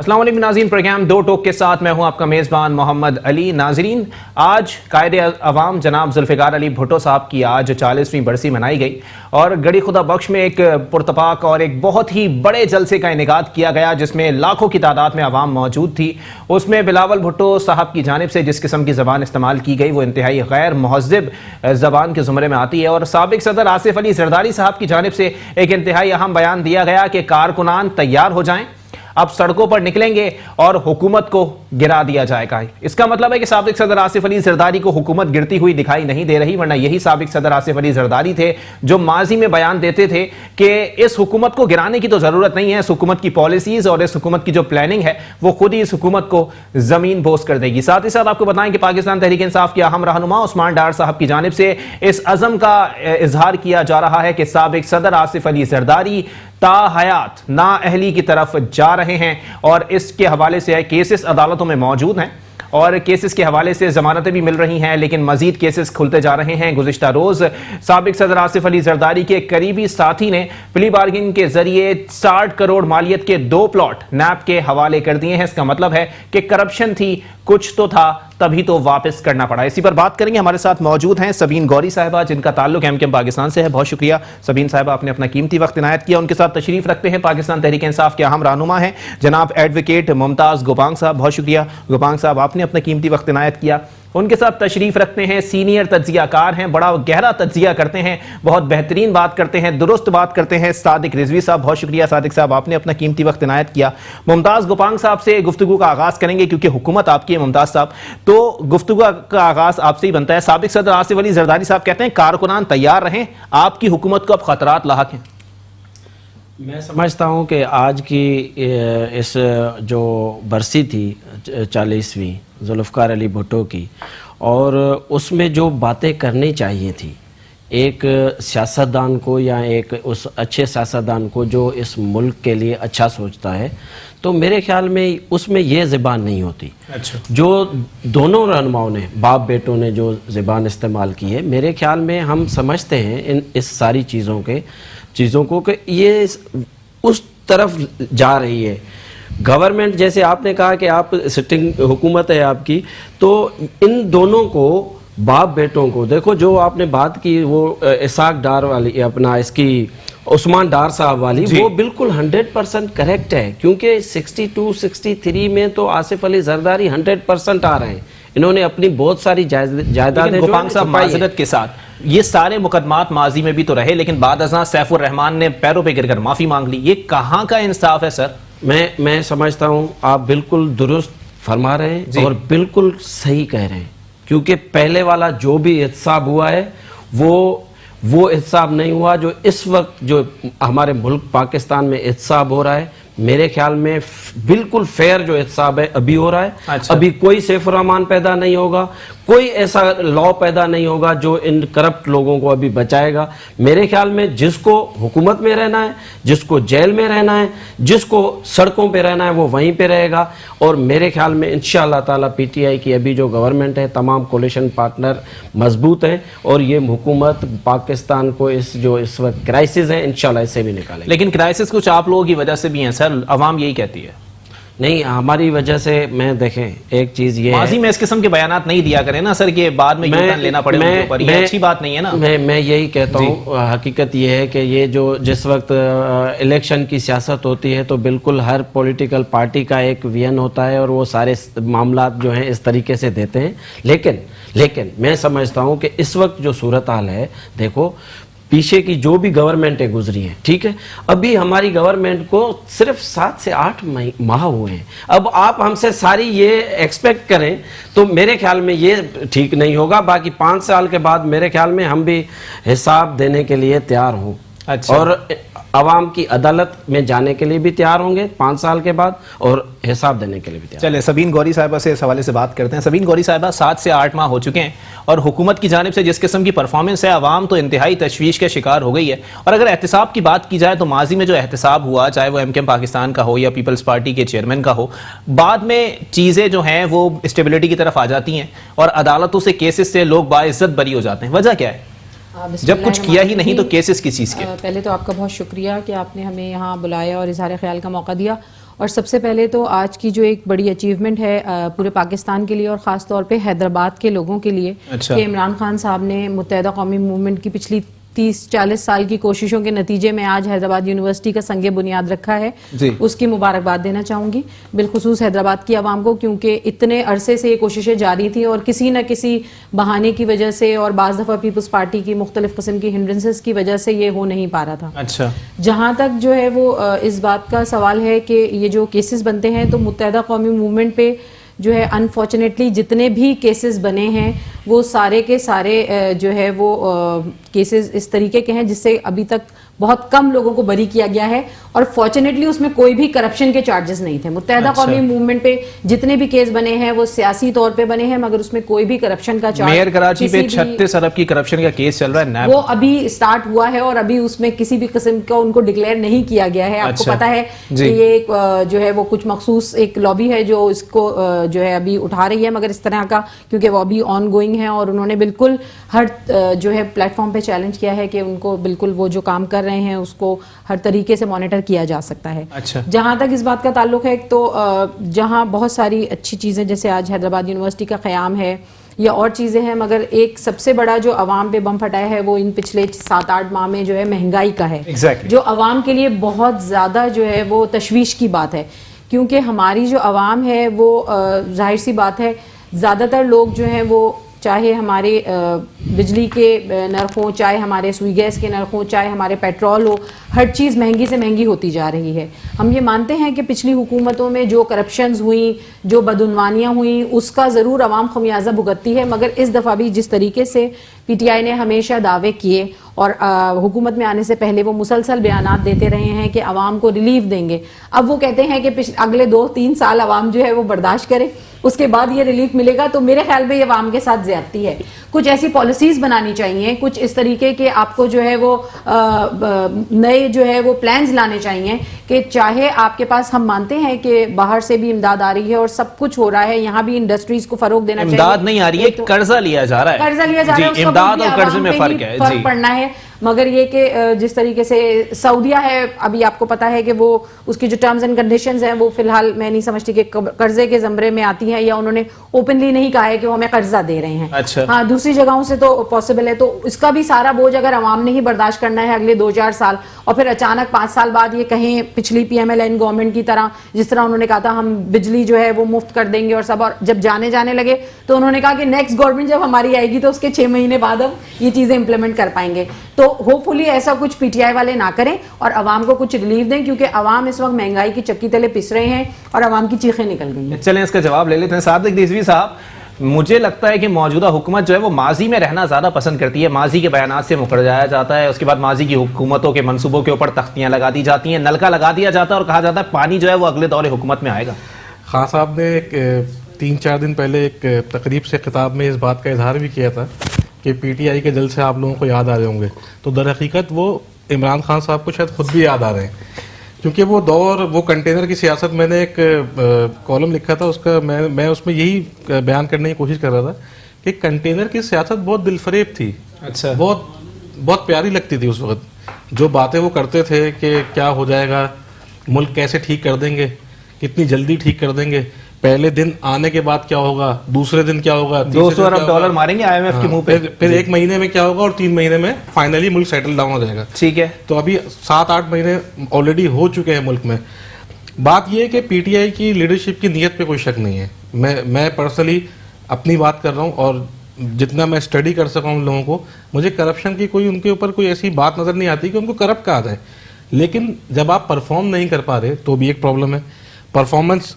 السلام علیکم ناظرین، پروگرام دو ٹوک کے ساتھ میں ہوں آپ کا میزبان محمد علی۔ ناظرین، آج قائد عوام جناب ذوالفقار علی بھٹو صاحب کی آج 40ویں برسی منائی گئی اور گڑھی خدا بخش میں ایک پرتپاک اور ایک بہت ہی بڑے جلسے کا انعقاد کیا گیا جس میں لاکھوں کی تعداد میں عوام موجود تھی۔ اس میں بلاول بھٹو صاحب کی جانب سے جس قسم کی زبان استعمال کی گئی وہ انتہائی غیر مہذب زبان کے زمرے میں آتی ہے، اور سابق صدر آصف علی زرداری صاحب کی جانب سے ایک انتہائی اہم بیان دیا گیا کہ کارکنان تیار ہو جائیں، اب سڑکوں پر نکلیں گے اور حکومت کو گرا دیا جائے گا۔ اس کا مطلب ہے کہ سابق صدر آصف علی زرداری کو حکومت گرتی ہوئی دکھائی نہیں دے رہی، ورنہ یہی سابق صدر آصف علی زرداری تھے جو ماضی میں بیان دیتے تھے کہ اس حکومت کو گرانے کی تو ضرورت نہیں ہے، اس حکومت کی پالیسیز اور اس حکومت کی جو پلاننگ ہے وہ خود ہی اس حکومت کو زمین بوس کر دے گی۔ ساتھ ہی ساتھ آپ کو بتائیں کہ پاکستان تحریک انصاف کے اہم رہنما عثمان ڈار صاحب کی جانب سے اس عزم کا اظہار کیا جا رہا ہے کہ سابق صدر آصف علی زرداری تا حیات نااہلی کی طرف جا رہے ہیں، اور اس کے حوالے سے کیسز عدالتوں میں موجود ہیں اور کیسز کے حوالے سے ضمانتیں بھی مل رہی ہیں، لیکن مزید کیسز کھلتے جا رہے ہیں۔ گزشتہ روز سابق صدر آصف علی زرداری کے قریبی ساتھی نے پلی بارگنگ کے ذریعے 60 کروڑ مالیت کے 2 پلاٹ نیب کے حوالے کر دیے ہیں۔ اس کا مطلب ہے کہ کرپشن تھی، کچھ تو تھا، تبھی تو واپس کرنا پڑا۔ اسی پر بات کریں گے، ہمارے ساتھ موجود ہیں سبین گوری صاحبہ جن کا تعلق ایم پاکستان سے ہے۔ بہت شکریہ سبین صاحبہ، آپ نے اپنا قیمتی وقت عنایت کیا۔ ان کے ساتھ تشریف رکھتے ہیں پاکستان تحریک انصاف کے اہم رہنما ہیں جناب ایڈوکیٹ ممتاز گوپانگ صاحب۔ بہت شکریہ گوپانگ صاحب، آپ نے اپنا قیمتی وقت عنایت کیا۔ ان کے ساتھ تشریف رکھتے ہیں سینئر تجزیہ کار ہیں، بڑا گہرا تجزیہ کرتے ہیں، بہت بہترین بات کرتے ہیں، درست بات کرتے ہیں، صادق رضوی صاحب۔ بہت شکریہ صادق صاحب، آپ نے اپنا قیمتی وقت عنایت کیا۔ ممتاز گوپانگ صاحب سے گفتگو کا آغاز کریں گے کیونکہ حکومت آپ کی ہے ممتاز صاحب، تو گفتگو کا آغاز آپ سے ہی بنتا ہے۔ سابق صدر آصف علی زرداری صاحب کہتے ہیں کارکنان تیار رہیں، آپ کی حکومت کو اب خطرات لاحق ہیں۔ میں سمجھتا ہوں کہ آج کی اس جو برسی تھی 40ویں ذوالفقار علی بھٹو کی، اور اس میں جو باتیں کرنی چاہیے تھی ایک سیاستدان کو یا ایک اس اچھے سیاستدان کو جو اس ملک کے لیے اچھا سوچتا ہے، تو میرے خیال میں اس میں یہ زبان نہیں ہوتی جو دونوں رہنماؤں نے، باپ بیٹوں نے جو زبان استعمال کی ہے۔ میرے خیال میں ہم سمجھتے ہیں اس ساری چیزوں کو کہ یہ اس طرف جا رہی ہے گورنمنٹ۔ جیسے آپ نے کہا کہ آپ سٹنگ حکومت ہے آپ کی، تو ان دونوں کو، باپ بیٹوں کو، دیکھو جو آپ نے بات کی وہ اسحاق ڈار والی، اپنا اس کی عثمان ڈار صاحب والی، وہ بالکل 100% کریکٹ ہے، کیونکہ 62 63 میں تو آصف علی زرداری 100% آ رہے ہیں۔ انہوں نے اپنی بہت ساری جائیدادیں، گوپانگ صاحب معذرت کے ساتھ، یہ سارے مقدمات ماضی میں بھی تو رہے، لیکن بعد ازاں سیف الرحمان نے پیروں پہ گر کر معافی مانگ لی، یہ کہاں کا انصاف ہے سر؟ میں سمجھتا ہوں آپ بالکل درست فرما رہے ہیں اور بالکل صحیح کہہ رہے ہیں، کیونکہ پہلے والا جو بھی احتساب ہوا ہے وہ احتساب نہیں ہوا جو اس وقت جو ہمارے ملک پاکستان میں احتساب ہو رہا ہے۔ میرے خیال میں بالکل فیئر جو احتساب ہے ابھی ہو رہا ہے۔ ابھی کوئی سیف الرحمان پیدا نہیں ہوگا، کوئی ایسا لا پیدا نہیں ہوگا جو ان کرپٹ لوگوں کو ابھی بچائے گا۔ میرے خیال میں جس کو حکومت میں رہنا ہے، جس کو جیل میں رہنا ہے، جس کو سڑکوں پہ رہنا ہے، وہ وہیں پہ رہے گا۔ اور میرے خیال میں انشاءاللہ تعالیٰ پی ٹی آئی کی ابھی جو گورنمنٹ ہے، تمام کولیشن پارٹنر مضبوط ہیں، اور یہ حکومت پاکستان کو اس وقت کرائسس ہے انشاءاللہ اس سے بھی نکالے گی۔ لیکن کرائسس کچھ آپ لوگوں کی وجہ سے بھی ہیں سر، عوام یہی کہتی ہے۔ نہیں، ہماری وجہ سے، میں دیکھیں ایک چیز یہ ماضی میں اس قسم کے بیانات نہیں دیا کریں نا سر کہ بعد میں یوٹرن لینا پڑے ان کے اوپر، یہ اچھی بات نہیں ہے نا۔ میں یہی کہتا ہوں، حقیقت یہ ہے کہ یہ جو جس وقت الیکشن کی سیاست ہوتی ہے تو بالکل ہر پولیٹیکل پارٹی کا ایک وین ہوتا ہے اور وہ سارے معاملات جو ہیں اس طریقے سے دیتے ہیں، لیکن میں سمجھتا ہوں کہ اس وقت جو صورتحال ہے، دیکھو پیچھے کی جو بھی گورنمنٹیں گزری ہیں، ٹھیک ہے، ابھی ہماری گورنمنٹ کو صرف 7 سے 8 ماہ ہوئے ہیں۔ اب آپ ہم سے ساری یہ ایکسپیکٹ کریں تو میرے خیال میں یہ ٹھیک نہیں ہوگا۔ باقی 5 سال کے بعد میرے خیال میں ہم بھی حساب دینے کے لیے تیار ہوں، اور عوام کی عدالت میں جانے کے لیے بھی تیار ہوں گے 5 سال کے بعد، اور حساب دینے کے لیے بھی تیار۔ چلے سبین گوری صاحبہ سے اس حوالے سے بات کرتے ہیں۔ سبین گوری صاحبہ، 7 سے 8 ماہ ہو چکے ہیں اور حکومت کی جانب سے جس قسم کی پرفارمنس ہے، عوام تو انتہائی تشویش کا شکار ہو گئی ہے۔ اور اگر احتساب کی بات کی جائے تو ماضی میں جو احتساب ہوا، چاہے وہ ایم پاکستان کا ہو یا پیپلز پارٹی کے چیئرمین کا ہو، بعد میں چیزیں جو ہیں وہ اسٹیبلٹی کی طرف آ جاتی ہیں اور عدالتوں سے کیسز سے لوگ باعزت بری ہو جاتے ہیں۔ وجہ کیا ہے؟ جب کچھ کیا ہی نہیں تو کیسز کس چیز کے؟ پہلے تو آپ کا بہت شکریہ کہ آپ نے ہمیں یہاں بلایا اور اظہار خیال کا موقع دیا، اور سب سے پہلے تو آج کی جو ایک بڑی اچیومنٹ ہے پورے پاکستان کے لیے اور خاص طور پہ حیدرآباد کے لوگوں کے لیے کہ عمران خان صاحب نے متحدہ قومی موومنٹ کی پچھلی 30-40 سال کی کوششوں کے نتیجے میں آج حیدرآباد یونیورسٹی کا سنگ بنیاد رکھا ہے. اس کی مبارکباد دینا چاہوں گی بالخصوص حیدرآباد کی عوام کو, کیونکہ اتنے عرصے سے یہ کوششیں جاری تھیں اور کسی نہ کسی بہانے کی وجہ سے اور بعض دفعہ پیپلز پارٹی کی مختلف قسم کی ہنڈرنسز کی وجہ سے یہ ہو نہیں پا رہا تھا. اچھا, جہاں تک جو ہے وہ اس بات کا سوال ہے کہ یہ جو کیسز بنتے ہیں تو متحدہ قومی موومنٹ پہ جو ہے انفارچونیٹلی جتنے بھی کیسز بنے ہیں وہ سارے کے سارے جو ہے وہ کیسز اس طریقے کے ہیں جس سے ابھی تک بہت کم لوگوں کو بری کیا گیا ہے, اور فارچونیٹلی اس میں کوئی بھی کرپشن کے چارجز نہیں تھے. متحدہ قومی موومنٹ پہ جتنے بھی کیس بنے ہیں وہ سیاسی طور پہ بنے ہیں, مگر اس میں کوئی بھی کرپشن کا چارج, میئر کراچی پہ 36 ارب کی کرپشن کا کیس چل رہا ہے, وہ ابھی سٹارٹ ہوا ہے اور ابھی اس میں کسی بھی قسم کا ان کو ڈکلیئر نہیں کیا گیا ہے. آپ کو پتا ہے کہ یہ جو ہے وہ کچھ مخصوص ایک لابی ہے جو اس کو جو ہے ابھی اٹھا رہی ہے, مگر اس طرح کا کیونکہ وہ ابھی آن گوئنگ ہے اور انہوں نے بالکل ہر جو ہے پلیٹ فارم پہ چیلنج کیا ہے کہ ان کو بالکل وہ جو کام کر رہے ہیں اس کو ہر طریقے سے مانیٹر کیا جا سکتا ہے. جہاں تک اس بات کا تعلق ہے تو جہاں بہت ساری اچھی چیزیں جیسے آج حیدرآباد یونیورسٹی کا قیام ہے یا اور چیزیں ہیں, مگر ایک سب سے بڑا جو عوام پہ بم پھٹایا ہے وہ ان پچھلے 7-8 ماہ میں جو ہے مہنگائی کا ہے, جو عوام کے لیے بہت زیادہ جو ہے وہ تشویش کی بات ہے, کیونکہ ہماری جو عوام ہے وہ ظاہر سی بات ہے زیادہ تر لوگ جو ہیں وہ چاہے ہمارے بجلی کے نرخ ہوں, چاہے ہمارے سوئی گیس کے نرخ ہوں, چاہے ہمارے پیٹرول ہو, ہر چیز مہنگی سے مہنگی ہوتی جا رہی ہے. ہم یہ مانتے ہیں کہ پچھلی حکومتوں میں جو کرپشنز ہوئیں, جو بدعنوانیاں ہوئیں, اس کا ضرور عوام خمیازہ بھگتتی ہے, مگر اس دفعہ بھی جس طریقے سے پی ٹی آئی نے ہمیشہ دعوے کیے اور حکومت میں آنے سے پہلے وہ مسلسل بیانات دیتے رہے ہیں کہ عوام کو ریلیف دیں گے, اب وہ کہتے ہیں کہ اگلے 2-3 سال عوام جو ہے وہ برداشت کرے, اس کے بعد یہ ریلیف ملے گا. تو میرے خیال میں یہ عوام کے ساتھ زیادتی ہے. کچھ ایسی پالیسیز بنانی چاہیے, کچھ اس طریقے کے آپ کو جو ہے وہ نئے جو ہے وہ پلانز لانے چاہیے کہ چاہے آپ کے پاس, ہم مانتے ہیں کہ باہر سے بھی امداد آ رہی ہے اور سب کچھ ہو رہا ہے, یہاں بھی انڈسٹریز کو فروغ دینا چاہیے. امداد نہیں آ رہی ہے, قرضہ لیا جا رہا ہے, قرضہ لیا جا رہا ہے, امداد اور قرضے میں فرق ہے, فرق پڑنا ہے. مگر یہ کہ جس طریقے سے سعودیہ ہے, ابھی آپ کو پتا ہے کہ وہ اس کی جو ٹرمز اینڈ کنڈیشنز ہیں وہ فی الحال میں نہیں سمجھتی کہ قرضے کے زمرے میں آتی ہیں, یا انہوں نے اوپنلی نہیں کہا ہے کہ وہ ہمیں قرضہ دے رہے ہیں. ہاں, دوسری جگہوں سے تو پاسبل ہے. تو اس کا بھی سارا بوجھ اگر عوام نے ہی برداشت کرنا ہے اگلے 2-4 سال, اور پھر اچانک 5 سال بعد یہ کہیں پچھلی P M L N government کی طرح جس طرح انہوں نے کہا تھا ہم بجلی جو ہے وہ مفت کر دیں گے اور سب, اور جب جانے لگے تو انہوں نے کہا کہ نیکسٹ گورنمنٹ جب ہماری آئے گی تو اس کے 6 مہینے بعد ہم یہ چیزیں امپلیمنٹ کر پائیں گے. تو ہوپ فلی ایسا کچھ پی ٹی آئی والے نہ کریں اور عوام کو کچھ ریلیف دیں, کیونکہ عوام اس وقت مہنگائی کی چکی تلے پس رہے ہیں اور عوام کی چیخیں نکل گئی ہیں. چلیں اس کا جواب لے لیتے ہیں. صادق رضوی صاحب, مجھے لگتا ہے کہ موجودہ حکومت جو ہے وہ ماضی میں رہنا زیادہ پسند کرتی ہے, ماضی کے بیانات سے مکر جایا جاتا ہے, اس کے بعد ماضی کی حکومتوں کے منصوبوں کے اوپر تختیاں لگا دی جاتی ہیں, نلکا لگا دیا جاتا ہے اور کہا جاتا ہے پانی جو ہے وہ اگلے دور حکومت میں آئے گا. خان صاحب نے 3-4 دن پہلے ایک تقریب سے خطاب میں اس بات کا اظہار بھی کیا تھا کہ پی ٹی آئی کے جلسے آپ لوگوں کو یاد آ رہے ہوں گے, تو در حقیقت وہ عمران خان صاحب کو شاید خود بھی یاد آ رہے ہیں, کیونکہ وہ دور, وہ کنٹینر کی سیاست, میں نے ایک کالم لکھا تھا اس کا, میں اس میں یہی بیان کرنے کی کوشش کر رہا تھا کہ کنٹینر کی سیاست بہت دل فریب تھی. اچھا, بہت پیاری لگتی تھی اس وقت, جو باتیں وہ کرتے تھے کہ کیا ہو جائے گا, ملک کیسے ٹھیک کر دیں گے, کتنی جلدی ٹھیک کر دیں گے, پہلے دن آنے کے بعد کیا ہوگا, دوسرے دن کیا ہوگا, 200 ارب ڈالر ماریں گے آئی ایم ایف کے منہ پہ, پھر 1 مہینے میں کیا ہوگا, اور 3 مہینے میں فائنلی ملک سیٹل ڈاؤن ہو جائے گا. ٹھیک ہے, تو ابھی 7-8 مہینے آلریڈی ہو چکے ہیں ملک میں. بات یہ ہے کہ پی ٹی آئی کی لیڈرشپ کی نیت پہ کوئی شک نہیں ہے. میں پرسنلی اپنی بات کر رہا ہوں, اور جتنا میں اسٹڈی کر سکا ہوں لوگوں کو, مجھے کرپشن کی کوئی ان کے اوپر کوئی ایسی بات نظر نہیں آتی کہ ان کو کرپٹ کہا جائے. لیکن جب آپ پرفارم نہیں کر پا رہے تو بھی ایک پرابلم ہے. پرفارمنس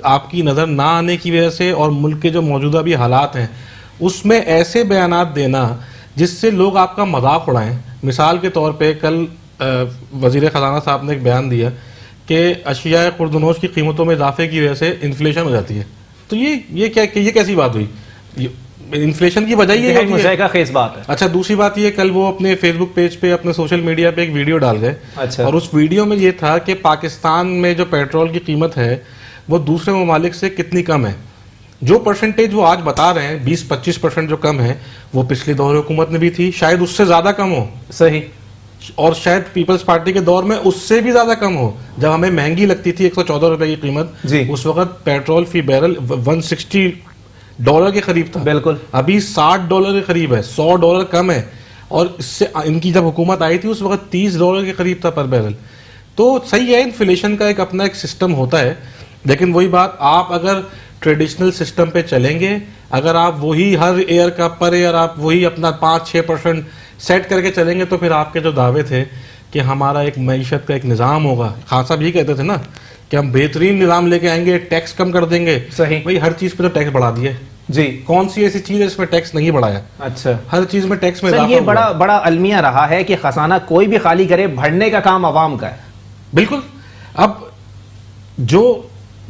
آپ کی نظر نہ آنے کی وجہ سے, اور ملک کے جو موجودہ بھی حالات ہیں اس میں ایسے بیانات دینا جس سے لوگ آپ کا مذاق اڑائیں. مثال کے طور پہ کل وزیر خزانہ صاحب نے ایک بیان دیا کہ اشیاء خوردنوش کی قیمتوں میں اضافے کی وجہ سے انفلیشن ہو جاتی ہے. تو یہ کیسی بات ہوئی؟ انفلیشن کی وجہ یہ مذائقہ خیز بات ہے. اچھا, دوسری بات یہ, کل وہ اپنے فیس بک پیج پہ, اپنے سوشل میڈیا پہ ایک ویڈیو ڈال گئے, اور اس ویڈیو میں یہ تھا کہ پاکستان میں جو پیٹرول کی قیمت ہے وہ دوسرے ممالک سے کتنی کم ہے. جو پرسنٹیج وہ آج بتا رہے ہیں 20-25% جو کم ہے, وہ پچھلی دور حکومت میں بھی تھی, شاید اس سے زیادہ کم ہو. صحیح, اور شاید پیپلز پارٹی کے دور میں اس سے بھی زیادہ کم ہو. جب ہمیں مہنگی لگتی تھی 114 روپے کی قیمت, اس وقت پیٹرول فی بیرل $160 کے قریب تھا. بالکل. ابھی $60 کے قریب ہے, $100 کم ہے. اور اس سے ان کی جب حکومت آئی تھی اس وقت $30 کے قریب تھا پر بیرل. تو صحیح ہے, انفلیشن کا ایک اپنا ایک سسٹم ہوتا ہے, لیکن وہی بات, آپ اگر ٹریڈیشنل سسٹم پہ چلیں گے, اگر آپ وہی ہر ایئر کا پر ایئر آپ وہی اپنا 5-6% سیٹ کر کے چلیں گے, تو پھر آپ کے جو دعوے تھے کہ ہمارا ایک معیشت کا ایک نظام ہوگا, خان صاحب یہ کہتے تھے نا کہ ہم بہترین نظام لے کے آئیں گے, ٹیکس کم کر دیں گے. صحیح. بھائی ہر چیز پہ تو ٹیکس بڑھا دیا جی. کون سی ایسی چیز ہے جس میں ٹیکس نہیں بڑھایا؟ اچھا, ہر چیز میں ٹیکس میں یہ بڑا المیہ رہا ہے کہ خزانہ کوئی بھی خالی کرے, بھرنے کا کام عوام کا ہے. بالکل. اب جو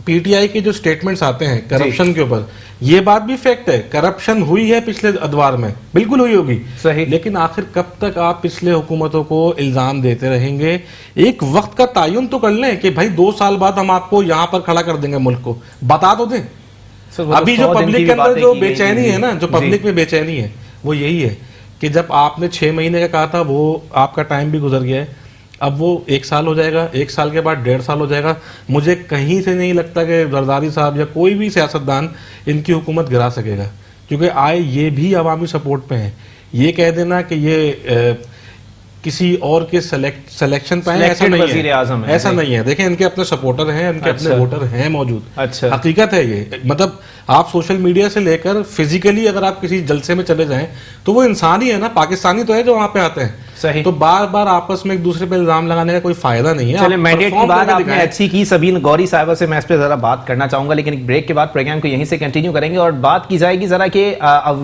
پی ٹی آئی کے جو سٹیٹمنٹس آتے ہیں کرپشن کے اوپر, یہ بات بھی فیکٹ ہے, کرپشن ہوئی ہے پچھلے ادوار میں, بالکل ہوئی ہوگی. صحیح. لیکن آخر کب تک آپ پچھلے حکومتوں کو الزام دیتے رہیں گے؟ ایک وقت کا تعین تو کر لیں کہ بھائی 2 سال بعد ہم آپ کو یہاں پر کھڑا کر دیں گے, ملک کو بتا تو دیں. ابھی جو پبلک کے اندر جو بے چینی ہے نا, جو پبلک میں بے چینی ہے, وہ یہی ہے کہ جب آپ نے 6 مہینے کا کہا تھا, وہ آپ کا ٹائم بھی گزر گیا ہے. اب وہ 1 سال ہو جائے گا, 1 سال کے بعد 1.5 سال ہو جائے گا. مجھے کہیں سے نہیں لگتا کہ زرداری صاحب یا کوئی بھی سیاستدان ان کی حکومت گرا سکے گا, کیونکہ آئے یہ بھی عوامی سپورٹ پہ ہیں. یہ کہہ دینا کہ یہ کسی اور کے سلیکشن پہ ہیں, ایسا نہیں ہے. ایسا نہیں ہے. دیکھیں ان کے اپنے سپورٹر ہیں, ان کے اپنے ووٹر ہیں موجود. اچھا, حقیقت ہے یہ. مطلب آپ سوشل میڈیا سے لے کر فزیکلی اگر آپ کسی جلسے میں چلے جائیں تو وہ انسان ہی ہے نا, پاکستانی تو ہے جو وہاں پہ آتے ہیں. صحیح. تو بار بار آپس میں ایک دوسرے پہ الزام لگانے کا کوئی فائدہ نہیں ہے. چلیں, مینڈیٹ کی بات آپ نے اچھی کی, سبین گوری صاحبہ سے میں اس پہ ذرا بات کرنا چاہوں گا, لیکن ایک بریک کے بعد پروگرام کو یہیں سے کنٹینیو کریں گے اور بات کی جائے گی ذرا کہ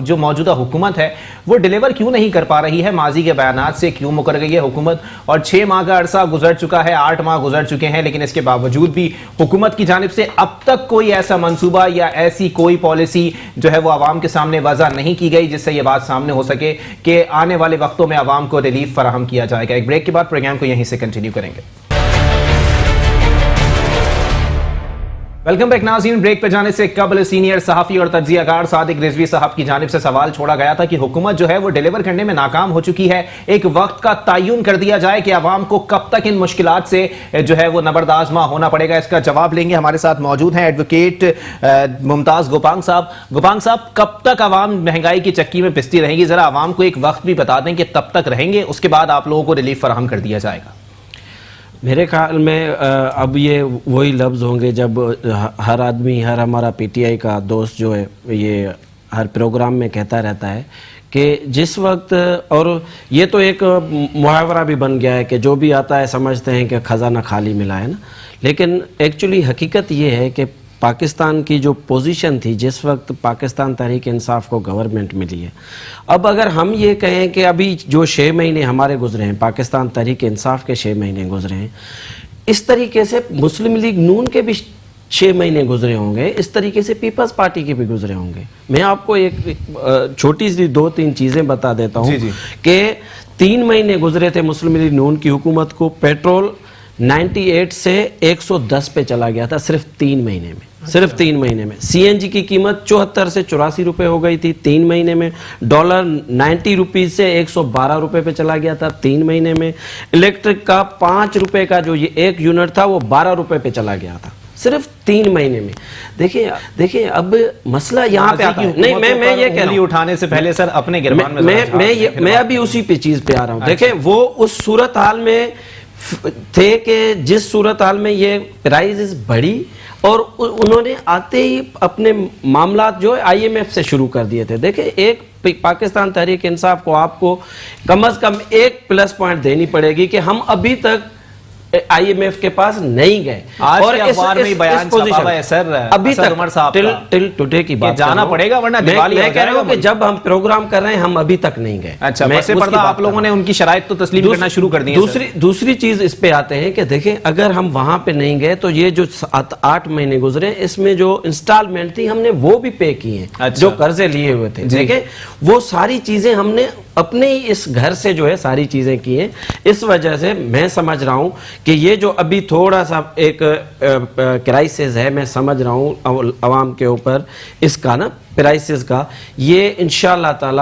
جو موجودہ حکومت ہے وہ ڈیلیور کیوں نہیں کر پا رہی ہے, ماضی کے بیانات سے کیوں مکر گئی ہے حکومت. اور 6 ماہ کا عرصہ گزر چکا ہے, 8 ماہ گزر چکے ہیں, لیکن اس کے باوجود بھی حکومت کی جانب سے اب تک کوئی ایسا منصوبہ یا ایسی کوئی پالیسی جو ہے وہ عوام کے سامنے وضع نہیں کی گئی جس سے یہ بات سامنے ہو سکے کہ آنے والے وقتوں میں عوام کو ریلیف فراہم کیا جائے گا. ایک بریک کے بعد پروگرام کو یہیں سے کنٹینیو کریں گے. ویلکم بیک ناظرین. بریک پہ جانے سے قبل سینئر صحافی اور تجزیہ کار صادق رضوی صاحب کی جانب سے سوال چھوڑا گیا تھا کہ حکومت جو ہے وہ ڈیلیور کرنے میں ناکام ہو چکی ہے, ایک وقت کا تعین کر دیا جائے کہ عوام کو کب تک ان مشکلات سے جو ہے وہ نبردآزما ہونا پڑے گا. اس کا جواب لیں گے. ہمارے ساتھ موجود ہیں ایڈوکیٹ ممتاز گوپانگ صاحب. گوپانگ صاحب, کب تک عوام مہنگائی کی چکی میں پستی رہیں گی؟ ذرا عوام کو ایک وقت بھی بتا دیں کہ تب تک رہیں گے, اس کے بعد آپ لوگوں کو ریلیف فراہم کر دیا جائے گا. میرے خیال میں اب یہ وہی لفظ ہوں گے جب ہر آدمی, ہر ہمارا پی ٹی آئی کا دوست جو ہے یہ ہر پروگرام میں کہتا رہتا ہے کہ جس وقت, اور یہ تو ایک محاورہ بھی بن گیا ہے کہ جو بھی آتا ہے سمجھتے ہیں کہ خزانہ خالی ملا ہے نا, لیکن ایکچولی حقیقت یہ ہے کہ پاکستان کی جو پوزیشن تھی جس وقت پاکستان تحریک انصاف کو گورنمنٹ ملی ہے, اب اگر ہم یہ کہیں کہ ابھی جو 6 مہینے ہمارے گزرے ہیں, پاکستان تحریک انصاف کے 6 مہینے گزرے ہیں, اس طریقے سے مسلم لیگ نون کے بھی 6 مہینے گزرے ہوں گے, اس طریقے سے پیپلز پارٹی کے بھی گزرے ہوں گے. میں آپ کو ایک چھوٹی سی 2-3 چیزیں بتا دیتا ہوں کہ 3 مہینے گزرے تھے مسلم لیگ نون کی حکومت کو, پیٹرول 98 سے 110 پہ چلا گیا تھا صرف 3 مہینے میں, صرف 3 مہینے میں. سی این جی کی قیمت 74 سے 84 روپے ہو گئی تھی 3 مہینے میں. ڈالر 90 روپیز سے 112 روپے پہ چلا گیا تھا 3 مہینے میں. الیکٹرک کا 5 روپے کا جو یہ 1 یونٹ تھا وہ 12 روپے پہ چلا گیا تھا صرف 3 مہینے میں. دیکھیں اب مسئلہ یہاں پہ آتا ہے. نہیں, میں یہ کہہ رہا ہوں, اٹھانے سے پہلے سر اپنے گربان میں ابھی اسی پہ چیز پہ آ رہا ہوں. دیکھیں وہ اس صورتحال میں تھے کہ جس صورتحال میں یہ پرائزز بڑھی اور انہوں نے آتے ہی اپنے معاملات جو ہے آئی ایم ایف سے شروع کر دیے تھے. دیکھیں ایک پاکستان تحریک انصاف کو آپ کو کم از کم ایک پلس پوائنٹ دینی پڑے گی کہ ہم ابھی تک آئی ایم ایف کے پاس نہیں گئے. اور اس بیان چھپا ہے سر ابھی تک ٹل ٹوڈے کی بات جانا پڑے گا ورنہ دیوالی میں کہہ رہا ہوں کہ جب ہم پروگرام کر رہے ہیں ہم ابھی تک نہیں گئے. اچھا, پس پردہ آپ لوگوں نے ان کی شرائط تو تسلیم کرنا شروع کر دی. دوسری چیز اس پہ آتے ہیں کہ دیکھیں اگر ہم وہاں پہ نہیں گئے تو یہ جو 8 مہینے گزرے اس میں جو انسٹالمنٹ تھی ہم نے وہ بھی پے کی ہیں, جو قرضے لیے ہوئے تھے. دیکھیں وہ ساری چیزیں ہم نے اپنے ہی اس گھر سے جو ہے ساری چیزیں کی ہیں. اس وجہ سے میں سمجھ رہا ہوں کہ یہ جو ابھی تھوڑا سا ایک کرائسس ہے, میں سمجھ رہا ہوں عوام کے اوپر اس کا نا پرائسز کا, یہ انشاءاللہ تعالی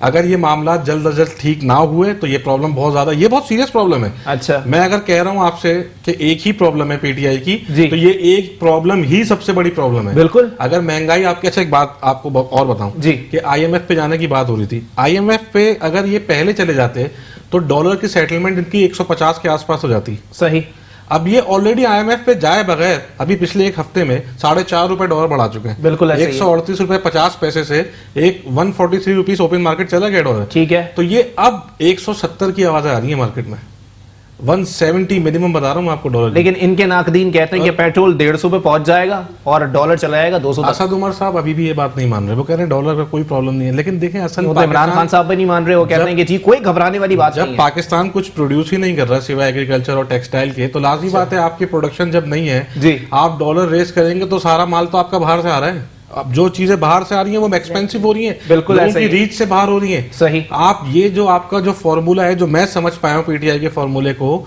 اگر یہ معاملات جلد از جلد ٹھیک نہ ہوئے تو یہ پرابلم بہت زیادہ, یہ بہت سیریس پرابلم ہے. اچھا, میں اگر کہہ رہا ہوں آپ سے کہ ایک ہی پرابلم ہے پی ٹی آئی کی, جی, تو یہ ایک پرابلم ہی سب سے بڑی پرابلم ہے. بالکل. اگر مہنگائی آپ کے, اچھا ایک بات آپ کو اور بتاؤں جی, کہ آئی ایم ایف پہ جانے کی بات ہو رہی تھی. آئی ایم ایف پہ اگر یہ پہلے چلے جاتے تو ڈالر کی سیٹلمنٹ ان کی 150 کے آس پاس ہو جاتی. صحیح. اب یہ آلریڈی آئی ایم ایف پہ جائے بغیر ابھی پچھلے ایک ہفتے میں $4.5 ڈالر بڑھا چکے ہیں. بالکل, 138.50 سے ایک 143 روپیز اوپن مارکیٹ چلا گیا ڈالر. ٹھیک ہے. تو یہ اب 170 کی آوازیں آ رہی ہیں مارکیٹ میں, 170 منیمم بتا رہا ہوں آپ کو ڈالر. لیکن ان کے ناقدین کہتے ہیں کہ پیٹرول 150 پہ پہنچ جائے گا اور ڈالر چلا جائے گا 200 تک. اسد عمر صاحب ابھی بھی یہ بات نہیں مان رہے, وہ کہہ رہے ہیں ڈالر کا کوئی پرابلم نہیں ہے. لیکن دیکھیں اصل عمران خان صاحب بھی نہیں مان رہے, وہ کہتے ہیں کہ جی کوئی گھبرانے والی بات نہیں ہے. جب پاکستان کچھ پروڈیوس ہی نہیں کر رہا سوائے ایگریکلچر اور ٹیکسٹائل کے, تو لازمی بات ہے آپ کی پروڈکشن جب نہیں ہے, جی, آپ ڈالر ریز کریں گے تو سارا مال تو آپ کا باہر سے آ رہا ہے. اب جو چیزیں باہر سے آ رہی ہیں وہ ایکسپینسو ہو رہی ہیں, بالکل ان کی ریچ سے باہر ہو رہی ہیں. صحیح. آپ یہ جو آپ کا جو فارمولا ہے, جو میں سمجھ پایا ہوں پی ٹی آئی کے فارمولے کو,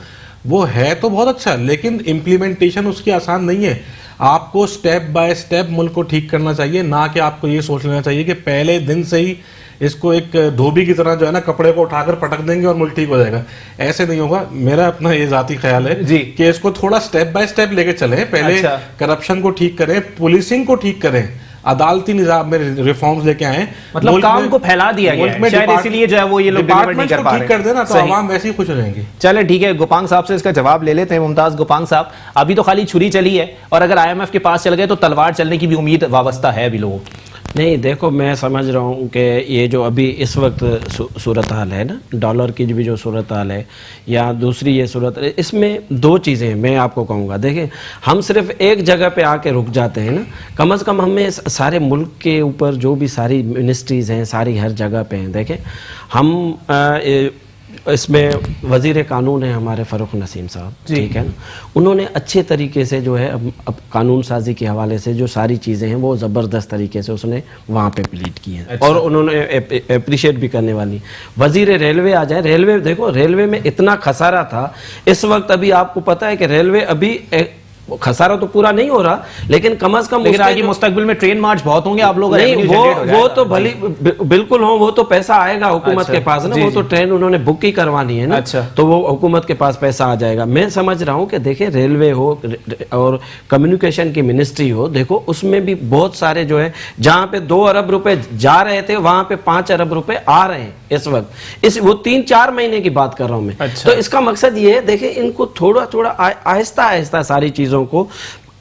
وہ ہے تو بہت اچھا, لیکن امپلیمنٹیشن اس کی آسان نہیں ہے. آپ کو سٹیپ بائی سٹیپ ملک کو ٹھیک کرنا چاہیے, نہ کہ آپ کو یہ سوچ لینا چاہیے کہ پہلے دن سے ہی اس کو ایک دھوبی کی طرح جو ہے نا کپڑے کو اٹھا کر پٹک دیں گے اور ملک ٹھیک ہو جائے گا. ایسے نہیں ہوگا. میرا اپنا یہ ذاتی خیال ہے جی, کہ اس کو تھوڑا سٹیپ بائی سٹیپ لے کے چلیں. پہلے کرپشن کو ٹھیک کریں, پولیسنگ کو ٹھیک کریں, عدالتی نظام میں ریفارمز لے کے آئیں, مطلب کام کو پھیلا دیا گیا ہے, شاید اسی لیے جو ہے وہ یہ لوگ ڈیلیور نہیں کر پا رہے. ٹھیک کر دینا تو عوام ویسے ہی خوش ہو جائیں گے. چلے ٹھیک ہے, گوپانگ صاحب سے اس کا جواب لے لیتے ہیں. ممتاز گوپانگ صاحب, ابھی تو خالی چھری چلی ہے, اور اگر آئی ایم ایف کے پاس چل گئے تو تلوار چلنے کی بھی امید وابستہ ہے ابھی لوگوں. نہیں دیکھو, میں سمجھ رہا ہوں کہ یہ جو ابھی اس وقت صورتحال ہے نا, ڈالر کی بھی جو صورتحال ہے یا دوسری یہ صورت, اس میں دو چیزیں ہیں میں آپ کو کہوں گا. دیکھیں, ہم صرف ایک جگہ پہ آ کے رک جاتے ہیں نا, کم از کم ہمیں سارے ملک کے اوپر جو بھی ساری منسٹریز ہیں ساری ہر جگہ پہ ہیں. دیکھیں, ہم اس میں وزیر قانون ہیں ہمارے فاروق نسیم صاحب, ٹھیک ہے نا, انہوں نے اچھے طریقے سے جو ہے اب قانون سازی کے حوالے سے جو ساری چیزیں ہیں وہ زبردست طریقے سے اس نے وہاں پہ پلیٹ کی ہیں, اور انہوں نے اپریشیٹ بھی کرنے والی. وزیر ریلوے آ جائیں, ریلوے دیکھو, ریلوے میں اتنا خسارہ تھا اس وقت, ابھی آپ کو پتا ہے کہ ریلوے ابھی خسارہ تو پورا نہیں ہو رہا, لیکن کم از کم لیکن آگے مستقبل میں ٹرین مارچ بہت ہوں گے, آپ لوگ نہیں, وہ تو بھلی بالکل ہوں, وہ تو پیسہ آئے گا حکومت کے پاس نا, وہ تو ٹرین انہوں نے بک ہی کروانی ہے نا, تو وہ حکومت کے پاس پیسہ آ جائے گا. میں سمجھ رہا ہوں کہ دیکھیں, ریلوے ہو اور کمیونیکیشن کی منسٹری ہو, دیکھو اس میں بھی بہت سارے جو ہے, جہاں پہ 2 ارب روپے جا رہے تھے وہاں پہ 5 ارب روپے آ رہے ہیں اس وقت. وہ 3-4 مہینے کی بات کر رہا ہوں میں. تو اس کا مقصد یہ ہے, دیکھیں ان کو تھوڑا تھوڑا آہستہ آہستہ ساری چیزوں کو,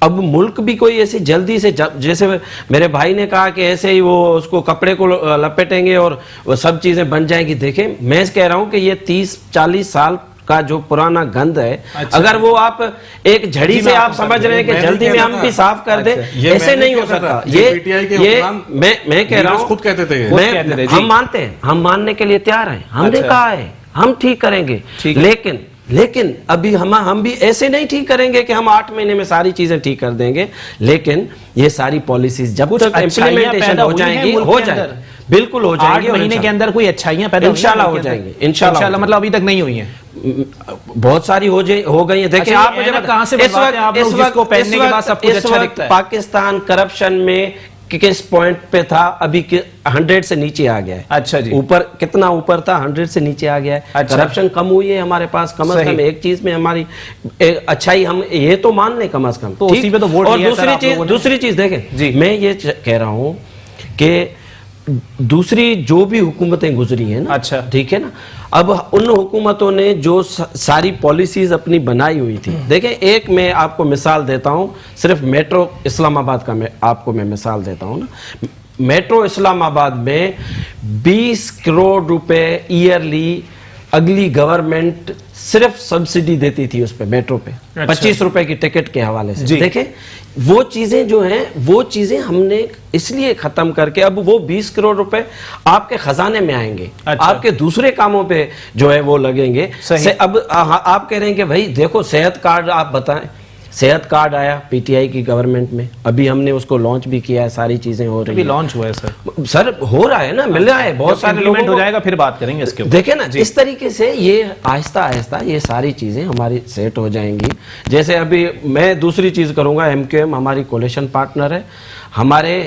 اب ملک بھی کوئی ایسی جلدی سے, جیسے میرے بھائی نے کہا کہ ایسے ہی وہ اس کو کپڑے کو لپیٹیں گے اور وہ سب چیزیں بن جائیں گی. دیکھیں, میں کہہ رہا ہوں کہ یہ 30-40 سال کا جو پرانا گند ہے, اگر وہ آپ ایک جھڑی سے آپ سمجھ رہے ہیں کہ جلدی میں ہم بھی صاف کر دیں, ایسے نہیں ہو سکتا. یہ میں کہہ رہا ہوں, خود کہتے تھے, ہم مانتے ہیں, ہم ماننے کے لیے تیار ہیں, ہم نے کہا ہے ہم ٹھیک کریں گے, لیکن ابھی ہم بھی ایسے نہیں ٹھیک کریں گے کہ ہم 8 مہینے میں ساری چیزیں ٹھیک کر دیں گے, لیکن یہ ساری پالیسیز جب تک امپلیمنٹیشن ہو جائیں گی, ہو جائیں گی, بالکل ہو جائیں گی. 8 مہینے کے اندر کوئی اچھائیاں پیدا انشاءاللہ ہو جائیں گی, انشاءاللہ. مطلب ابھی تک نہیں ہوئی ہیں, بہت ساری ہو گئی ہیں. دیکھیں آپ کہاں سے بتاتے ہیں, آپ لوگ جس کو پہننے کے بعد سب کچھ اچھا دکھتا ہے. پاکستان کرپشن میں کس پوائنٹ پہ تھا, ابھی 100 سے نیچے آ گیا ہے. اچھا جی, اوپر کتنا اوپر تھا, 100 سے نیچے آ گیا ہے. کرپشن کم ہوئی ہے ہمارے پاس, کم از کم ایک چیز میں ہماری اچھائی ہم یہ تو مان لیں کم از کم, تو اسی پہ تو ووٹ. اور دوسری چیز دیکھیں, میں یہ کہہ رہا ہوں کہ دوسری جو بھی حکومتیں گزری ہیں نا, اچھا ٹھیک ہے نا, اب ان حکومتوں نے جو ساری پالیسیز اپنی بنائی ہوئی تھی, دیکھیں ایک میں آپ کو مثال دیتا ہوں, صرف میٹرو اسلام آباد کا آپ کو میں مثال دیتا ہوں نا. میٹرو اسلام آباد میں 20 کروڑ روپے ایئرلی اگلی گورنمنٹ صرف سبسڈی دیتی تھی اس پہ, میٹرو پہ 25 روپے کی ٹکٹ کے حوالے سے. دیکھیں وہ چیزیں جو ہیں, وہ چیزیں ہم نے اس لیے ختم کر کے, اب وہ 20 کروڑ روپے آپ کے خزانے میں آئیں گے, آپ کے دوسرے کاموں پہ جو ہے وہ لگیں گے. اب آپ کہہ رہے ہیں کہ بھائی دیکھو صحت کارڈ, آپ بتائیں, صحت کارڈ آیا پی ٹی آئی کی گورنمنٹ میں, ابھی ہم نے اس کو لانچ بھی کیا ہے, ساری چیزیں ہو رہی ہیں. لانچ ہوا ہے سر, ہو رہا ہے نا, مل رہا ہے, بہت سارے لوگوں کو ہو جائے گا, پھر بات کریں گے اس کے. دیکھیں نا, اس طریقے سے یہ آہستہ آہستہ یہ ساری چیزیں ہماری سیٹ ہو جائیں گی. جیسے ابھی میں دوسری چیز کروں گا, ایم کیو ایم ہماری کولیشن پارٹنر ہے, ہمارے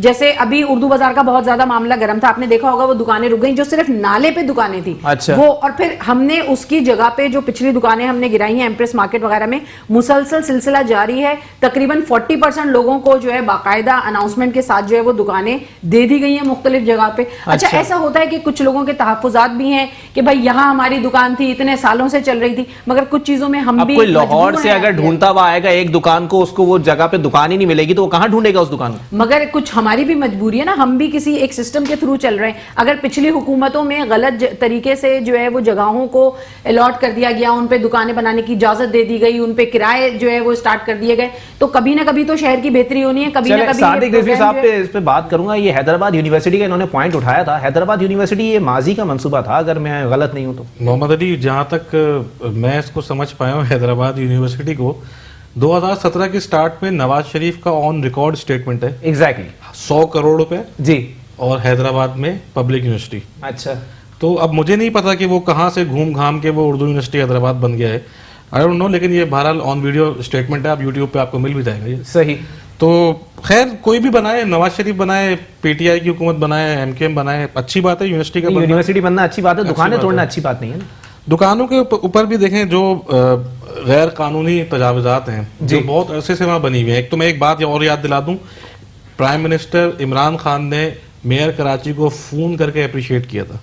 جیسے ابھی اردو بازار کا بہت زیادہ معاملہ گرم تھا, آپ نے دیکھا ہوگا وہ دکانیں رک گئیں جو صرف نالے پہ دکانیں تھیں وہ, اور پھر ہم نے اس کی جگہ پہ جو پچھلی دکانیں ہم نے گرائی ہیں ایمپریس مارکیٹ وغیرہ میں, مسلسل سلسلہ جاری ہے. تقریباً 40% لوگوں کو جو ہے باقاعدہ اناؤنسمنٹ کے ساتھ جو ہے وہ دکانیں دے دی گئی ہیں مختلف جگہ پہ. اچھا ایسا ہوتا ہے کہ کچھ لوگوں کے تحفظات بھی ہیں کہ بھائی یہاں ہماری دکان تھی, اتنے سالوں سے چل رہی تھی, مگر کچھ چیزوں میں ہم بھی, کوئی لاہور سے اگر ڈھونڈتا ہوا آئے گا ایک دکان کو, اس کو وہ جگہ پہ دکان ہی نہیں ملے گی تو وہ کہاں ڈھونڈے گا اس دکان کو؟ مگر کچھ ہماری بھی مجبوری ہے نا, ہم بھی کسی ایک سسٹم کے تھرو چل رہے ہیں. اگر پچھلی حکومتوں میں غلط طریقے سے جو ہے وہ جگہوں کو الاٹ کر دیا گیا, ان پہ دکانیں بنانے کی اجازت دے دی گئی, ان پہ کرائے جو ہے وہ اسٹارٹ کر دیے گئے, تو کبھی نہ کبھی تو شہر کی بہتری ہونی ہے, کبھی نہ کبھی. صادق رضوی صاحب پہ اس پہ بات کروں گا. یہ حیدرآباد یونیورسٹی کا انہوں نے پوائنٹ اٹھایا تھا. حیدرآباد یونیورسٹی یہ ماضی کا منصوبہ تھا اگر میں غلط نہیں ہوں تو. محمد علی, جہاں تک میں اس کو سمجھ پایا ہوں, حیدرآباد یونیورسٹی کو 2017 کے سٹارٹ میں نواز شریف کا آن ریکارڈ سٹیٹمنٹ ہے ایگزیکٹلی 100 کروڑ روپے جی, اور حیدرآباد میں پبلک یونیورسٹی. اچھا تو اب مجھے نہیں پتا کہ وہ کہاں سے گھوم گھام کے وہ اردو یونیورسٹی حیدرآباد بن گیا ہے, آئی ڈونٹ نو, لیکن یہ بہرحال آن ویڈیو اسٹیٹمنٹ ہے, آپ یوٹیوب پہ آپ کو مل بھی جائے گا یہ. صحیح. تو خیر کوئی بھی بنائے, نواز شریف بنائے, پی ٹی آئی کی حکومت بنائے, ایم کے ایم بنائے, اچھی بات ہے. یونیورسٹی کا یونیورسٹی بننا اچھی بات ہے, دکانیں توڑنا اچھی بات نہیں ہے نا. دکانوں کے اوپر بھی دیکھیں جو غیر قانونی تجاوزات ہیں جو بہت عرصے سے وہاں بنی ہوئی ہیں. ایک تو میں ایک بات اور یاد دلا دوں, پرائم منسٹر عمران خان نے میئر کراچی کو فون کر کے اپریشیٹ کیا تھا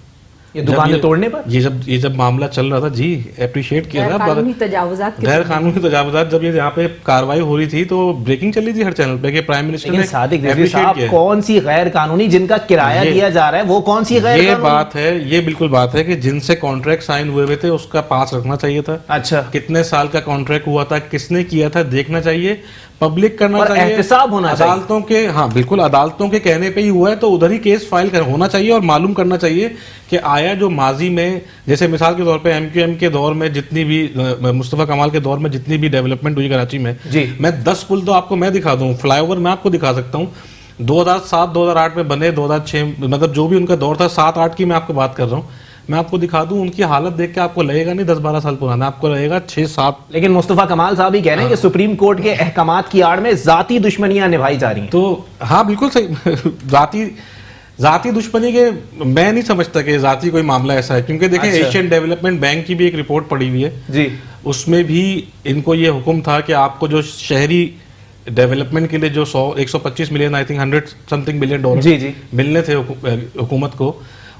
یہ دکانیں توڑنے پر. یہ جب معاملہ چل رہا تھا جی, اپریشیٹ کیا تھا. غیر قانونی تجاوزات جب یہ یہاں پہ کاروائی ہو رہی تھی تو بریکنگ چل رہی تھی ہر چینل پہ کہ پرائم منسٹر نے صادق رضوی صاحب کون سی غیر قانونی, جن کا کرایہ دیا جا رہا ہے وہ کون سی غیر یہ بات ہے, یہ بالکل بات ہے کہ جن سے کانٹریکٹ سائن ہوئے تھے اس کا پاس رکھنا چاہیے تھا. اچھا کتنے سال کا کانٹریکٹ ہوا تھا, کس نے کیا تھا, دیکھنا چاہیے, پبلک کرنا چاہیے, احتساب ہونا چاہیے. عدالتوں کے, ہاں بالکل, عدالتوں کے کہنے پہ ہی ہوا ہے تو ادھر ہی کیس فائل ہونا چاہیے اور معلوم کرنا چاہیے کہ آیا جو ماضی میں, جیسے مثال کے طور پہ ایم کیو ایم کے دور میں جتنی بھی, مصطفیٰ کمال کے دور میں جتنی بھی ڈیولپمنٹ ہوئی کراچی میں, میں 10 پل تو آپ کو میں دکھا دوں, فلائی اوور میں آپ کو دکھا سکتا ہوں, 2007-2008 میں بنے, 2006 مطلب جو بھی ان کا دور تھا, 7-8 کی میں آپ کو بات کر رہا ہوں, میں آپ کو دکھا دوں, ان کی حالت دیکھ کے آپ کو لگے گا نہیں 10-12 سال پرانا, آپ کو لگے گا 6-7. لیکن مصطفیٰ کمال صاحب ہی کہہ رہے ہیں کہ سپریم کورٹ کے احکامات کی آڑ میں ذاتی دشمنیاں نبھائی جا رہی ہیں. تو ہاں بالکل صحیح, ذاتی دشمنی کے میں نہیں سمجھتا کہ ذاتی کوئی معاملہ ایسا ہے, کیونکہ دیکھیں ایشین ڈیولپمنٹ بینک کی بھی ایک رپورٹ پڑی ہوئی ہے جی, اس میں بھی ان کو یہ حکم تھا کہ آپ کو جو شہری ڈیولپمنٹ کے لیے جو 125 million I think 100 something billion dollar ملنے تھے حکومت کو,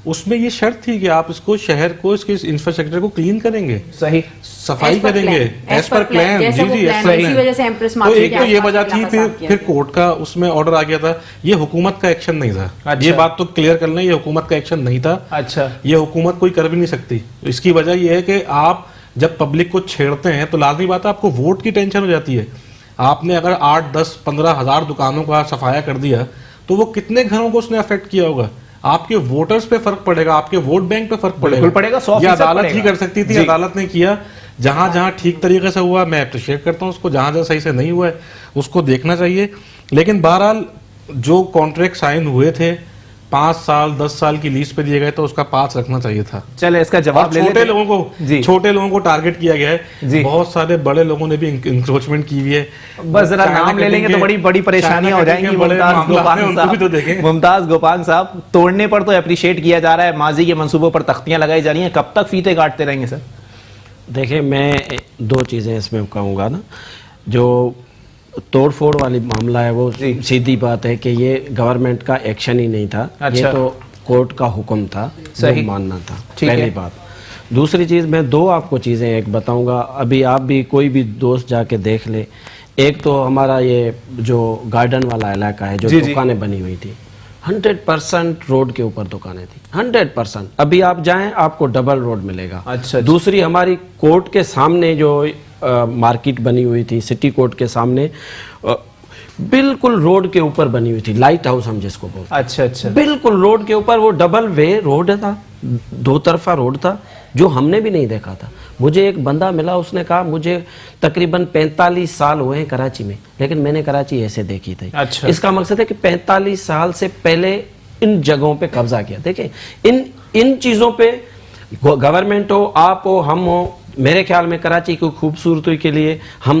اس میں یہ شرط تھی کہ آپ اس کو شہر کو, اس کے انفراسٹرکچر کو کلین کریں گے, صحیح, صفائی کریں گے ایز پر پلان. جی جی, تو ایک تو یہ وجہ تھی, پھر کورٹ کا اس میں آرڈر آ گیا تھا, یہ حکومت کا ایکشن نہیں تھا. یہ بات تو کلیئر کر لیں, یہ حکومت کا ایکشن نہیں تھا. اچھا, یہ حکومت کوئی کر بھی نہیں سکتی. اس کی وجہ یہ ہے کہ آپ جب پبلک کو چھیڑتے ہیں تو لازمی بات ہے آپ کو ووٹ کی ٹینشن ہو جاتی ہے. آپ نے اگر 8-10-15 ہزار دکانوں کا صفایا کر دیا تو وہ کتنے گھروں کو اس نے افیکٹ کیا ہوگا, آپ کے ووٹرز پہ فرق پڑے گا, آپ کے ووٹ بینک پہ فرق پڑے گا. یہ عدالت ہی کر سکتی تھی, عدالت نے کیا. جہاں جہاں ٹھیک طریقے سے ہوا میں اپریشیٹ کرتا ہوں اس کو, جہاں جہاں صحیح سے نہیں ہوا ہے اس کو دیکھنا چاہیے. لیکن بہرحال جو کانٹریکٹ سائن ہوئے تھے 5 سال 10 سال کی لیز پہ دیے گئے تو اس کا پاس رکھنا چاہیے تھا. چلے اس کا جواب لے لیتے ہیں. چھوٹے لوگوں کو ٹارگٹ کیا گیا ہے, بہت سارے بڑے لوگوں نے بھی انکروچمنٹ کی ہوئی ہے. بس ذرا نام لے لیں گے تو بڑی پریشانیاں ہو جائیں گی. ممتاز گوپال صاحب, توڑنے پر تو اپریشیٹ کیا جا رہا ہے, ماضی کے منصوبوں پر تختیاں لگائی جا رہی ہیں, کب تک فیتے کاٹتے رہیں گے سر؟ دیکھیں میں 2 چیزیں اس میں کہوں گا نا, جو توڑ پھوڑ والی معاملہ ہے وہ سیدھی بات ہے کہ یہ گورنمنٹ کا ایکشن ہی نہیں تھا, یہ تو کورٹ کا حکم تھا, صحیح ماننا تھا, پہلی بات. دوسری چیز میں 2 آپ کو چیزیں ایک بتاؤں گا, ابھی آپ بھی کوئی بھی دوست جا کے دیکھ لے. ایک تو ہمارا یہ جو گارڈن والا علاقہ ہے جو دکانیں بنی ہوئی تھی 100% روڈ کے اوپر دکانیں تھی 100%. ابھی آپ جائیں آپ کو ڈبل روڈ ملے گا. دوسری ہماری کورٹ کے سامنے جو مارکیٹ بنی ہوئی تھی, سٹی کورٹ کے سامنے بالکل روڈ کے اوپر بنی ہوئی تھی, لائٹ ہاؤس ہم جس کو بولتے ہیں. اچھا, بالکل روڈ کے اوپر, وہ ڈبل وے روڈ تھا, 2 طرفہ روڈ تھا, جو ہم نے بھی نہیں دیکھا تھا. مجھے ایک بندہ ملا, اس نے کہا مجھے تقریباً 45 سال ہوئے ہیں کراچی میں, لیکن میں نے کراچی ایسے دیکھی تھی. اس کا مقصد ہے کہ 45 سال سے پہلے ان جگہوں پہ قبضہ کیا. دیکھیں ان چیزوں پہ گورنمنٹ ہو, آپ ہو, ہم ہو, میرے خیال میں کراچی کی خوبصورتی کے لیے ہم